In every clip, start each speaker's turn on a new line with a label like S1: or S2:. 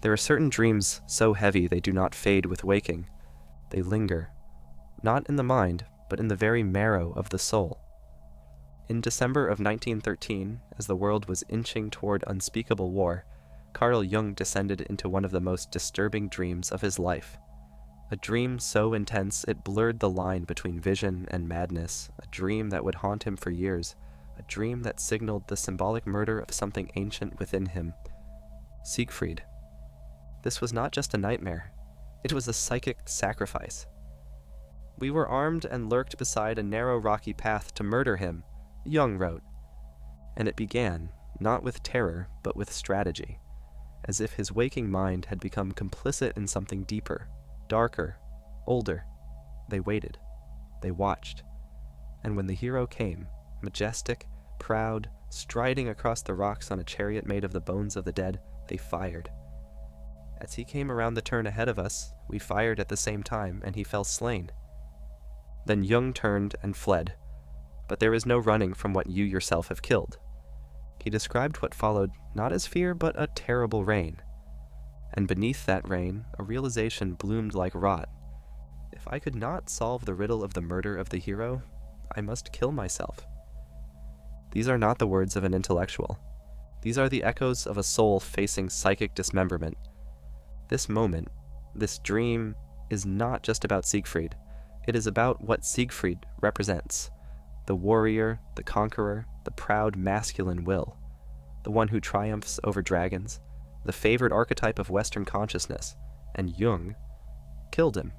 S1: There are certain dreams so heavy they do not fade with waking. They linger, not in the mind, but in the very marrow of the soul. In December of 1913, as the world was inching toward unspeakable war, Carl Jung descended into one of the most disturbing dreams of his life. A dream so intense it blurred the line between vision and madness, a dream that would haunt him for years, a dream that signaled the symbolic murder of something ancient within him. Siegfried. This was not just a nightmare. It was a psychic sacrifice. We were armed and lurked beside a narrow rocky path to murder him, Jung wrote. And it began, not with terror, but with strategy, as if his waking mind had become complicit in something deeper, darker, older. They waited. They watched. And when the hero came, majestic, proud, striding across the rocks on a chariot made of the bones of the dead, they fired. As he came around the turn ahead of us, we fired at the same time, and he fell slain. Then Jung turned and fled. But there is no running from what you yourself have killed. He described what followed not as fear, but a terrible rain. And beneath that rain, a realization bloomed like rot. If I could not solve the riddle of the murder of the hero, I must kill myself. These are not the words of an intellectual. These are the echoes of a soul facing psychic dismemberment. This moment, this dream, is not just about Siegfried. It is about what Siegfried represents. The warrior, the conqueror, the proud masculine will. The one who triumphs over dragons, the favored archetype of Western consciousness, and Jung killed him.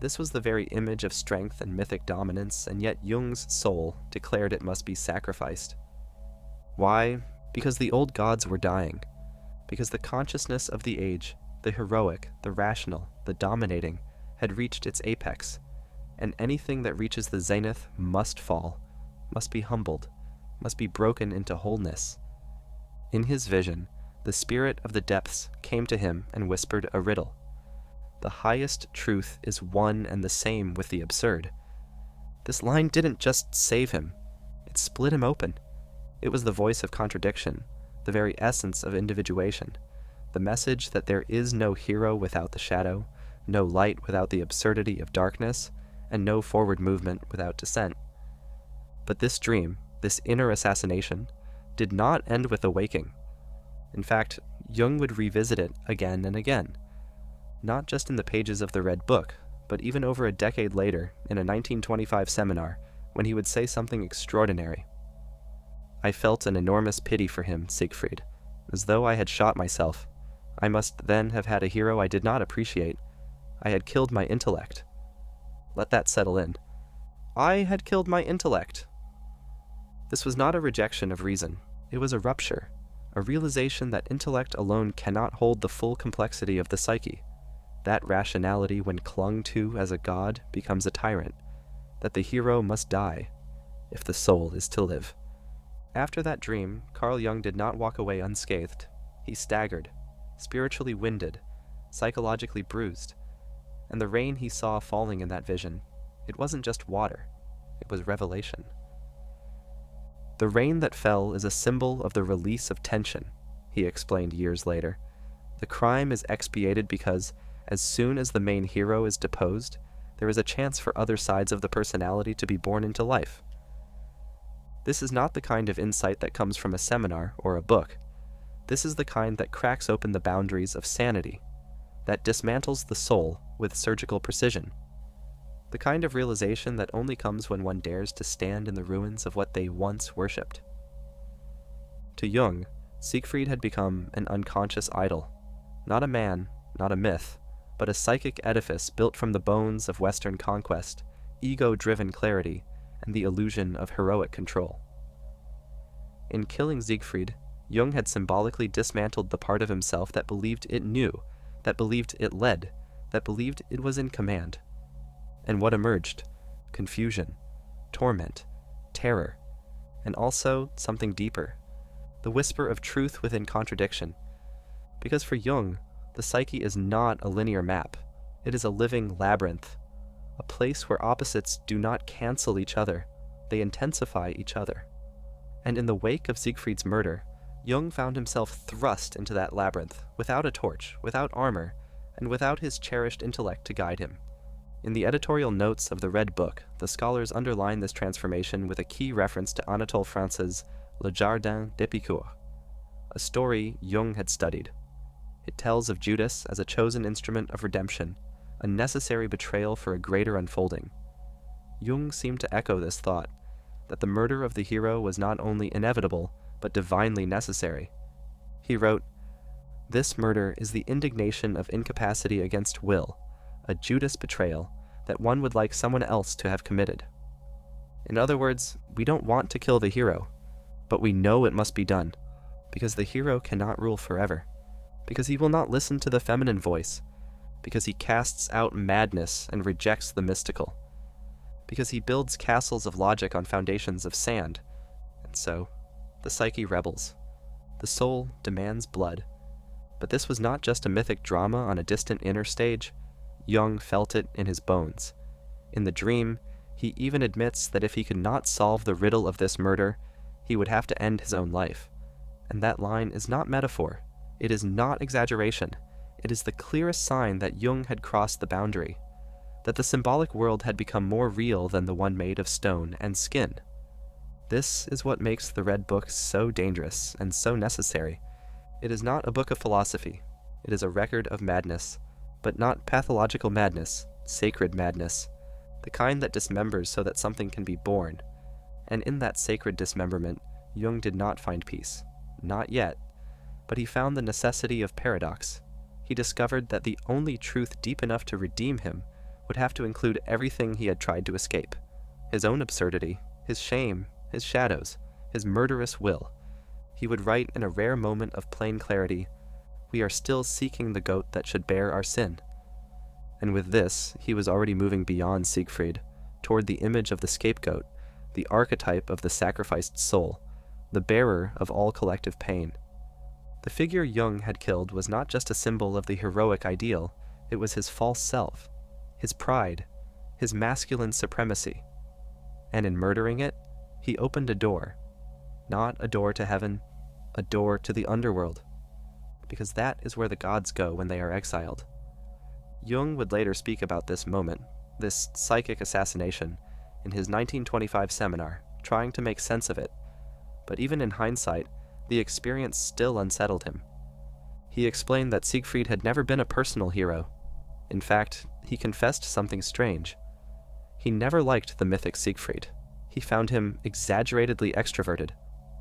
S1: This was the very image of strength and mythic dominance, and yet Jung's soul declared it must be sacrificed. Why? Because the old gods were dying. Because the consciousness of the age, the heroic, the rational, the dominating, had reached its apex, and anything that reaches the zenith must fall, must be humbled, must be broken into wholeness. In his vision, the spirit of the depths came to him and whispered a riddle. The highest truth is one and the same with the absurd. This line didn't just save him, it split him open. It was the voice of contradiction, the very essence of individuation, the message that there is no hero without the shadow, no light without the absurdity of darkness, and no forward movement without descent. But this dream, this inner assassination, did not end with awaking. In fact, Jung would revisit it again and again, not just in the pages of the Red Book, but even over a decade later in a 1925 seminar when he would say something extraordinary. I felt an enormous pity for him, Siegfried, as though I had shot myself. I must then have had a hero I did not appreciate. I had killed my intellect. Let that settle in. I had killed my intellect. This was not a rejection of reason. It was a rupture, a realization that intellect alone cannot hold the full complexity of the psyche. That rationality, when clung to as a god, becomes a tyrant. That the hero must die, if the soul is to live. After that dream, Carl Jung did not walk away unscathed. He staggered, spiritually winded, psychologically bruised. And the rain he saw falling in that vision, it wasn't just water, it was revelation. The rain that fell is a symbol of the release of tension, he explained years later. The crime is expiated because, as soon as the main hero is deposed, there is a chance for other sides of the personality to be born into life. This is not the kind of insight that comes from a seminar or a book. This is the kind that cracks open the boundaries of sanity, that dismantles the soul with surgical precision. The kind of realization that only comes when one dares to stand in the ruins of what they once worshipped. To Jung, Siegfried had become an unconscious idol, not a man, not a myth, but a psychic edifice built from the bones of Western conquest, ego-driven clarity, and the illusion of heroic control. In killing Siegfried, Jung had symbolically dismantled the part of himself that believed it knew, that believed it led, that believed it was in command. And what emerged? Confusion, torment, terror, and also something deeper, the whisper of truth within contradiction. Because for Jung, the psyche is not a linear map. It is a living labyrinth, a place where opposites do not cancel each other, they intensify each other. And in the wake of Siegfried's murder, Jung found himself thrust into that labyrinth, without a torch, without armor, and without his cherished intellect to guide him. In the editorial notes of the Red Book, the scholars underline this transformation with a key reference to Anatole France's Le Jardin d'Épicure, a story Jung had studied. It tells of Judas as a chosen instrument of redemption, a necessary betrayal for a greater unfolding. Jung seemed to echo this thought, that the murder of the hero was not only inevitable, but divinely necessary. He wrote, "This murder is the indignation of incapacity against will, a Judas betrayal that one would like someone else to have committed." In other words, we don't want to kill the hero, but we know it must be done, because the hero cannot rule forever, because he will not listen to the feminine voice, because he casts out madness and rejects the mystical, because he builds castles of logic on foundations of sand, and so the psyche rebels. The soul demands blood. But this was not just a mythic drama on a distant inner stage. Jung felt it in his bones. In the dream, he even admits that if he could not solve the riddle of this murder, he would have to end his own life. And that line is not metaphor. It is not exaggeration. It is the clearest sign that Jung had crossed the boundary, that the symbolic world had become more real than the one made of stone and skin. This is what makes the Red Book so dangerous and so necessary. It is not a book of philosophy. It is a record of madness, but not pathological madness, sacred madness, the kind that dismembers so that something can be born. And in that sacred dismemberment, Jung did not find peace. Not yet. But he found the necessity of paradox. He discovered that the only truth deep enough to redeem him would have to include everything he had tried to escape. His own absurdity, his shame, his shadows, his murderous will. He would write in a rare moment of plain clarity, "We are still seeking the goat that should bear our sin." And with this, he was already moving beyond Siegfried, toward the image of the scapegoat, the archetype of the sacrificed soul, the bearer of all collective pain. The figure Jung had killed was not just a symbol of the heroic ideal, it was his false self, his pride, his masculine supremacy. And in murdering it, he opened a door. Not a door to heaven, a door to the underworld. Because that is where the gods go when they are exiled. Jung would later speak about this moment, this psychic assassination, in his 1925 seminar, trying to make sense of it. But even in hindsight, the experience still unsettled him. He explained that Siegfried had never been a personal hero. In fact, he confessed something strange. He never liked the mythic Siegfried. He found him exaggeratedly extroverted,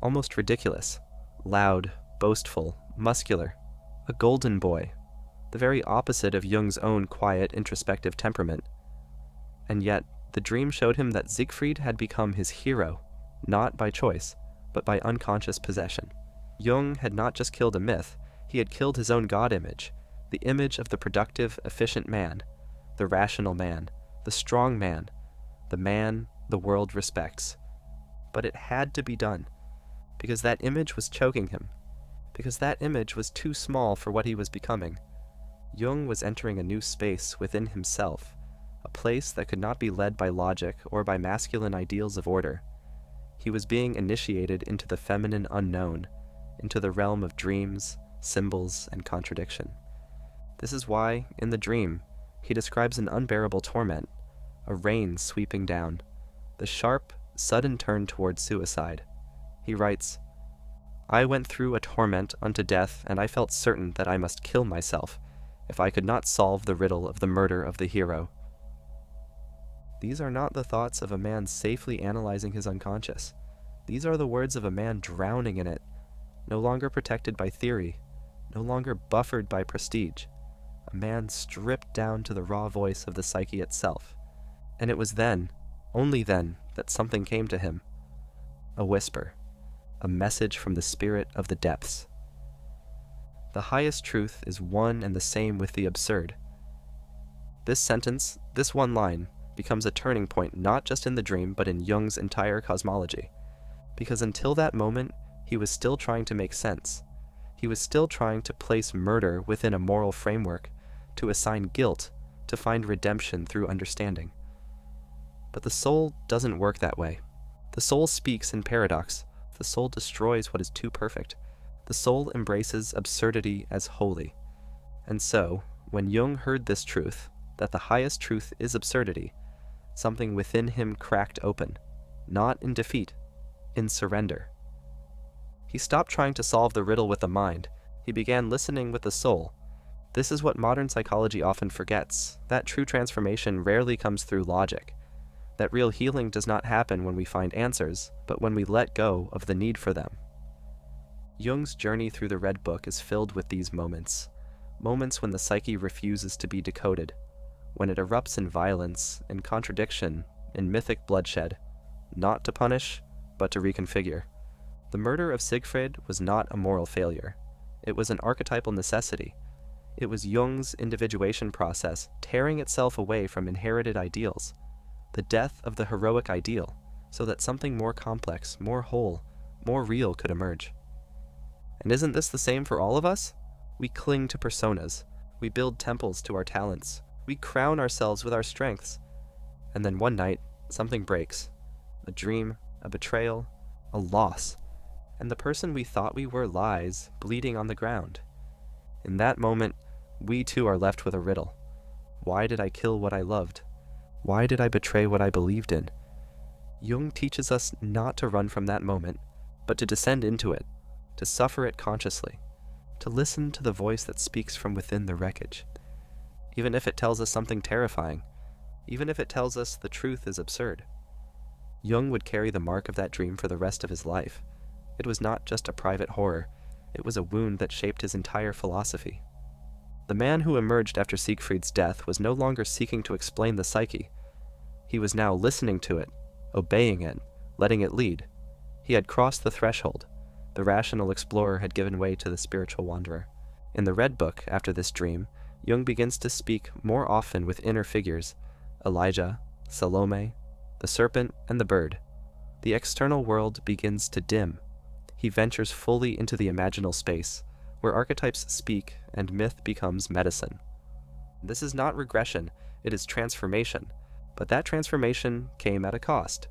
S1: almost ridiculous, loud, boastful, muscular, a golden boy, the very opposite of Jung's own quiet, introspective temperament. And yet, the dream showed him that Siegfried had become his hero, not by choice, but by unconscious possession. Jung had not just killed a myth, he had killed his own god image, the image of the productive, efficient man, the rational man, the strong man, the man the world respects. But it had to be done, because that image was choking him, because that image was too small for what he was becoming. Jung was entering a new space within himself, a place that could not be led by logic or by masculine ideals of order. He was being initiated into the feminine unknown, into the realm of dreams, symbols, and contradiction. This is why, in the dream, he describes an unbearable torment, a rain sweeping down, the sharp, sudden turn towards suicide. He writes, "I went through a torment unto death, and I felt certain that I must kill myself, if I could not solve the riddle of the murder of the hero." These are not the thoughts of a man safely analyzing his unconscious. These are the words of a man drowning in it, no longer protected by theory, no longer buffered by prestige, a man stripped down to the raw voice of the psyche itself. And it was then, only then, that something came to him. A whisper, a message from the spirit of the depths. The highest truth is one and the same with the absurd. This sentence, this one line, becomes a turning point not just in the dream but in Jung's entire cosmology. Because until that moment, he was still trying to make sense. He was still trying to place murder within a moral framework, to assign guilt, to find redemption through understanding. But the soul doesn't work that way. The soul speaks in paradox. The soul destroys what is too perfect. The soul embraces absurdity as holy. And so, when Jung heard this truth, that the highest truth is absurdity, something within him cracked open, not in defeat, in surrender. He stopped trying to solve the riddle with the mind. He began listening with the soul. This is what modern psychology often forgets, that true transformation rarely comes through logic, that real healing does not happen when we find answers, but when we let go of the need for them. Jung's journey through the Red Book is filled with these moments, moments when the psyche refuses to be decoded, when it erupts in violence, in contradiction, in mythic bloodshed, not to punish, but to reconfigure. The murder of Siegfried was not a moral failure. It was an archetypal necessity. It was Jung's individuation process tearing itself away from inherited ideals, the death of the heroic ideal, so that something more complex, more whole, more real could emerge. And isn't this the same for all of us? We cling to personas. We build temples to our talents. We crown ourselves with our strengths. And then one night, something breaks. A dream, a betrayal, a loss. And the person we thought we were lies, bleeding on the ground. In that moment, we too are left with a riddle. Why did I kill what I loved? Why did I betray what I believed in? Jung teaches us not to run from that moment, but to descend into it, to suffer it consciously, to listen to the voice that speaks from within the wreckage. Even if it tells us something terrifying, even if it tells us the truth is absurd. Jung would carry the mark of that dream for the rest of his life. It was not just a private horror, it was a wound that shaped his entire philosophy. The man who emerged after Siegfried's death was no longer seeking to explain the psyche. He was now listening to it, obeying it, letting it lead. He had crossed the threshold. The rational explorer had given way to the spiritual wanderer. In the Red Book, after this dream, Jung begins to speak more often with inner figures, Elijah, Salome, the serpent, and the bird. The external world begins to dim. He ventures fully into the imaginal space, where archetypes speak and myth becomes medicine. This is not regression, it is transformation, but that transformation came at a cost.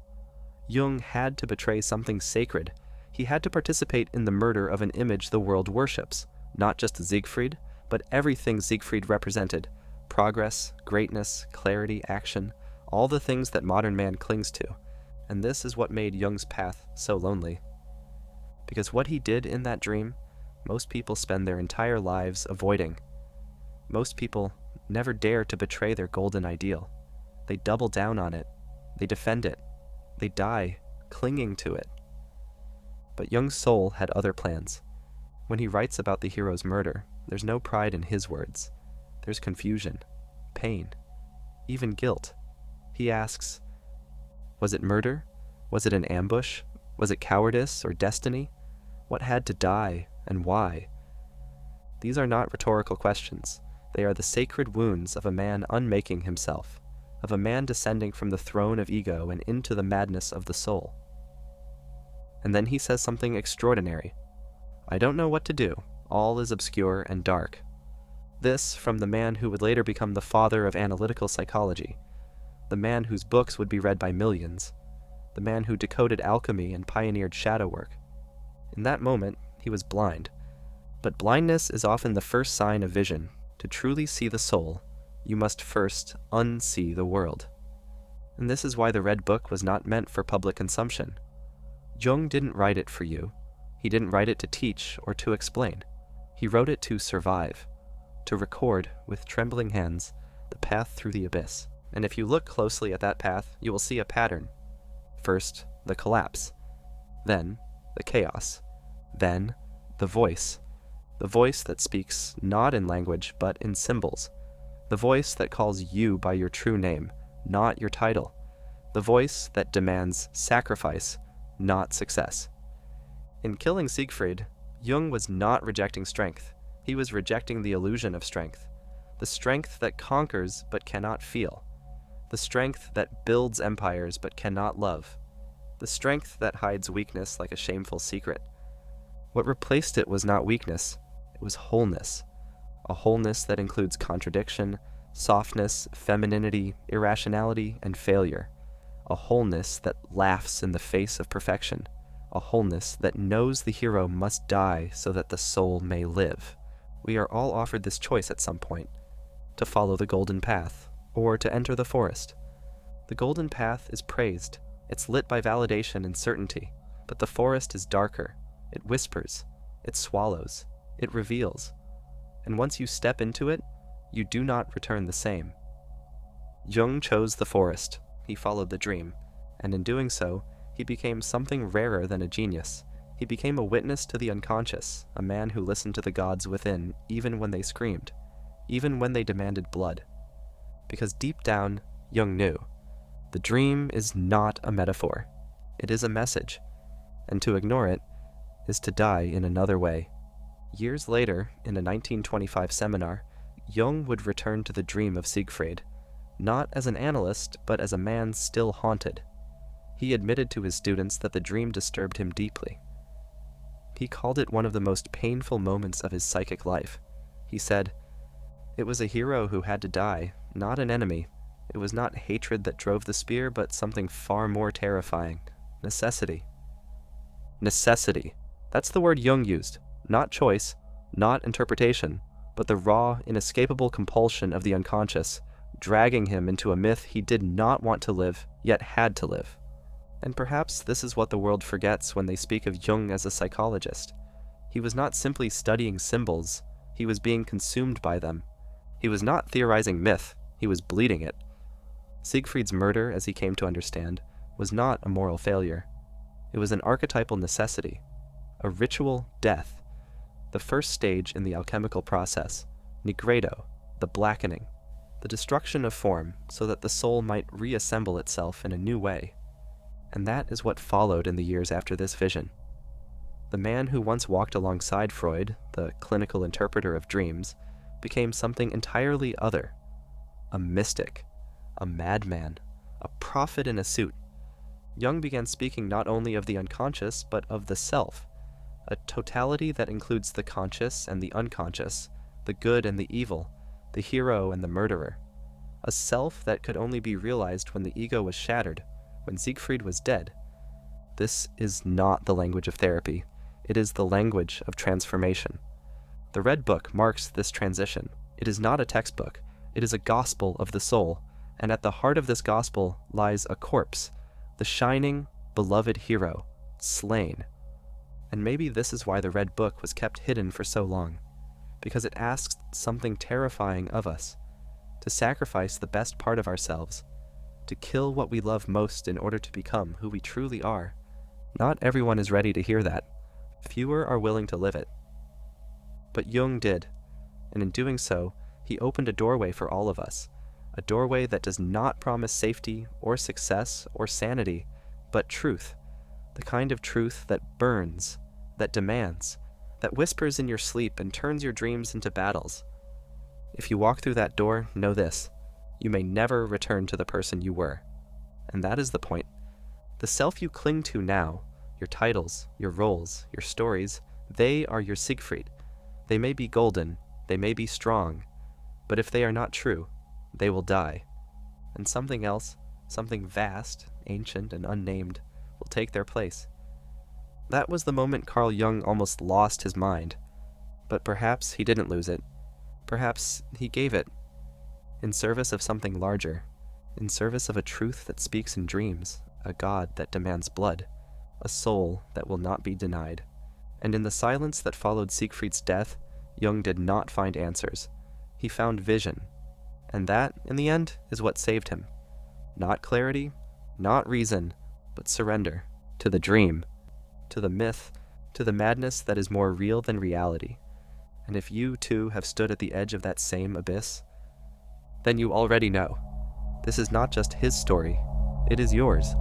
S1: Jung had to betray something sacred. He had to participate in the murder of an image the world worships, not just Siegfried, but everything Siegfried represented: progress, greatness, clarity, action, all the things that modern man clings to. And this is what made Jung's path so lonely. Because what he did in that dream, most people spend their entire lives avoiding. Most people never dare to betray their golden ideal. They double down on it. They defend it. They die clinging to it. But Jung's soul had other plans. When he writes about the hero's murder, there's no pride in his words. There's confusion, pain, even guilt. He asks, was it murder? Was it an ambush? Was it cowardice or destiny? What had to die, and why? These are not rhetorical questions. They are the sacred wounds of a man unmaking himself, of a man descending from the throne of ego and into the madness of the soul. And then he says something extraordinary. I don't know what to do. All is obscure and dark. This from the man who would later become the father of analytical psychology, the man whose books would be read by millions, the man who decoded alchemy and pioneered shadow work. In that moment, he was blind. But blindness is often the first sign of vision. To truly see the soul, you must first unsee the world. And this is why the Red Book was not meant for public consumption. Jung didn't write it for you. He didn't write it to teach or to explain. He wrote it to survive, to record, with trembling hands, the path through the abyss. And if you look closely at that path, you will see a pattern. First, the collapse. Then, the chaos. Then, the voice that speaks not in language but in symbols. The voice that calls you by your true name, not your title. The voice that demands sacrifice, not success. In killing Siegfried, Jung was not rejecting strength. He was rejecting the illusion of strength. The strength that conquers but cannot feel. The strength that builds empires but cannot love. The strength that hides weakness like a shameful secret. What replaced it was not weakness, it was wholeness. A wholeness that includes contradiction, softness, femininity, irrationality, and failure. A wholeness that laughs in the face of perfection. a wholeness that knows the hero must die so that the soul may live. We are all offered this choice at some point, to follow the golden path, or to enter the forest. The golden path is praised, it's lit by validation and certainty, but the forest is darker, it whispers, it swallows, it reveals, and once you step into it, you do not return the same. Jung chose the forest, he followed the dream, and in doing so, he became something rarer than a genius. He became a witness to the unconscious, a man who listened to the gods within even when they screamed, even when they demanded blood. Because deep down, Jung knew, the dream is not a metaphor. It is a message, and to ignore it is to die in another way. Years later, in a 1925 seminar, Jung would return to the dream of Siegfried, not as an analyst, but as a man still haunted. He admitted to his students that the dream disturbed him deeply. He called it one of the most painful moments of his psychic life. He said, "It was a hero who had to die, not an enemy. It was not hatred that drove the spear, but something far more terrifying. Necessity." Necessity. That's the word Jung used. Not choice, not interpretation, but the raw, inescapable compulsion of the unconscious, dragging him into a myth he did not want to live, yet had to live. And perhaps this is what the world forgets when they speak of Jung as a psychologist. He was not simply studying symbols, he was being consumed by them. He was not theorizing myth, he was bleeding it. Siegfried's murder, as he came to understand, was not a moral failure. It was an archetypal necessity, a ritual death, the first stage in the alchemical process, nigredo, the blackening, the destruction of form so that the soul might reassemble itself in a new way. And that is what followed in the years after this vision. The man who once walked alongside Freud, the clinical interpreter of dreams, became something entirely other. A mystic, a madman, a prophet in a suit. Jung began speaking not only of the unconscious, but of the self, a totality that includes the conscious and the unconscious, the good and the evil, the hero and the murderer. A self that could only be realized when the ego was shattered, when Siegfried was dead. This is not the language of therapy. It is the language of transformation. The Red Book marks this transition. It is not a textbook. It is a gospel of the soul, and at the heart of this gospel lies a corpse, the shining, beloved hero, slain. And maybe this is why the Red Book was kept hidden for so long, because it asks something terrifying of us, to sacrifice the best part of ourselves, to kill what we love most in order to become who we truly are. Not everyone is ready to hear that. Fewer are willing to live it. But Jung did, and in doing so, he opened a doorway for all of us, a doorway that does not promise safety or success or sanity, but truth, the kind of truth that burns, that demands, that whispers in your sleep and turns your dreams into battles. If you walk through that door, know this: you may never return to the person you were. And that is the point. The self you cling to now, your titles, your roles, your stories, they are your Siegfried. They may be golden, they may be strong, but if they are not true, they will die. And something else, something vast, ancient, and unnamed, will take their place. That was the moment Carl Jung almost lost his mind. But perhaps he didn't lose it. Perhaps he gave it, in service of something larger, in service of a truth that speaks in dreams, a God that demands blood, a soul that will not be denied. And in the silence that followed Siegfried's death, Jung did not find answers. He found vision. And that, in the end, is what saved him. Not clarity, not reason, but surrender to the dream, to the myth, to the madness that is more real than reality. And if you, too, have stood at the edge of that same abyss, then you already know. This is not just his story, it is yours.